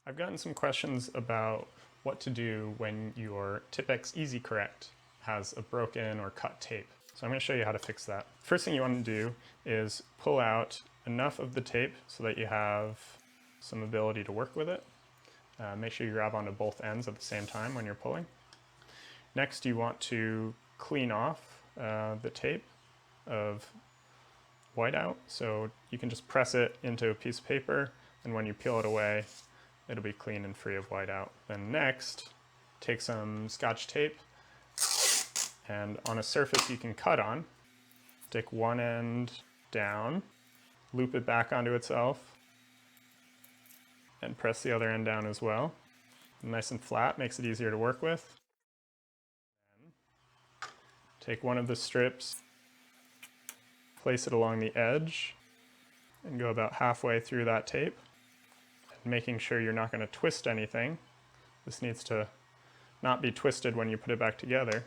I've gotten some questions about what to do when your Tipp-Ex Easy Correct has a broken or cut tape. So I'm going to show you how to fix that. First thing you want to do is pull out enough of the tape so that you have some ability to work with it. Make sure you grab onto both ends at the same time when you're pulling. Next, you want to clean off the tape of whiteout. So you can just press it into a piece of paper, and when you peel it away, it'll be clean and free of whiteout. Then next, take some Scotch tape, and on a surface you can cut on, stick one end down, loop it back onto itself, and press the other end down as well. Nice and flat, makes it easier to work with. Then take one of the strips, place it along the edge, and go about halfway through that tape, making sure you're not going to twist anything. This needs to not be twisted when you put it back together.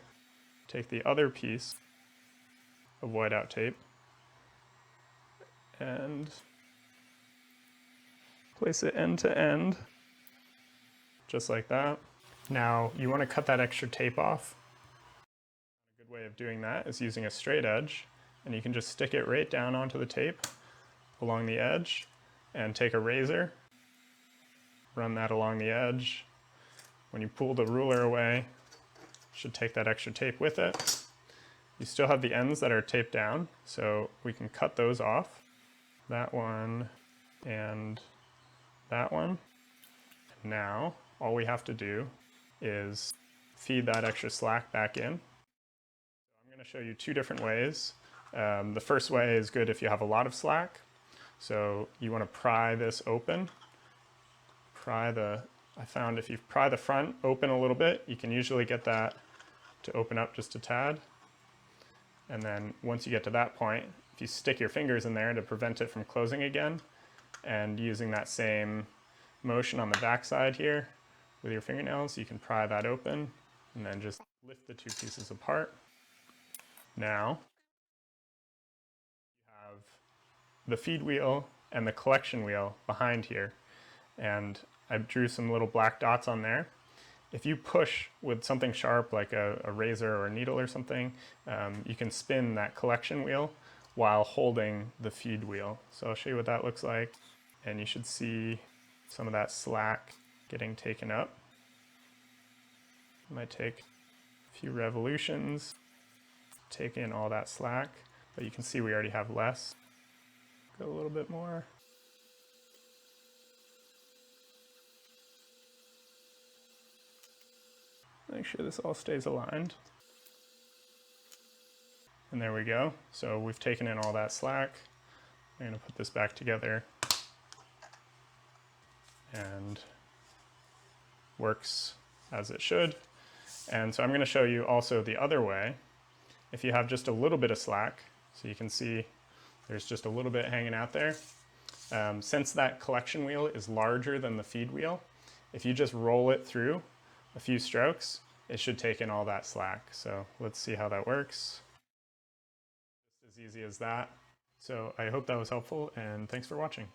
Take the other piece of whiteout tape and place it end to end, just like that. Now you want to cut that extra tape off. A good way of doing that is using a straight edge, and you can just stick it right down onto the tape along the edge and take a razor, run that along the edge. When you pull the ruler away, it should take that extra tape with it. You still have the ends that are taped down, so we can cut those off. That one and that one. Now, all we have to do is feed that extra slack back in. I'm going to show you two different ways. The first way is good if you have a lot of slack. So you want to pry this open. I found if you pry the front open a little bit, you can usually get that to open up just a tad. And then once you get to that point, if you stick your fingers in there to prevent it from closing again, and using that same motion on the back side here with your fingernails, you can pry that open and then just lift the two pieces apart. Now you have the feed wheel and the collection wheel behind here, and I drew some little black dots on there. If you push with something sharp like a razor or a needle or something, you can spin that collection wheel while holding the feed wheel. So I'll show you what that looks like, and you should see some of that slack getting taken up. It might take a few revolutions to take in all that slack, but you can see we already have less. Go a little bit more. Make sure this all stays aligned. And there we go. So we've taken in all that slack. I'm going to put this back together, and works as it should. And so I'm going to show you also the other way. If you have just a little bit of slack, so you can see there's just a little bit hanging out there. Since that collection wheel is larger than the feed wheel, if you just roll it through a few strokes, it should take in all that slack. So let's see how that works. Just as easy as that. So I hope that was helpful, and thanks for watching.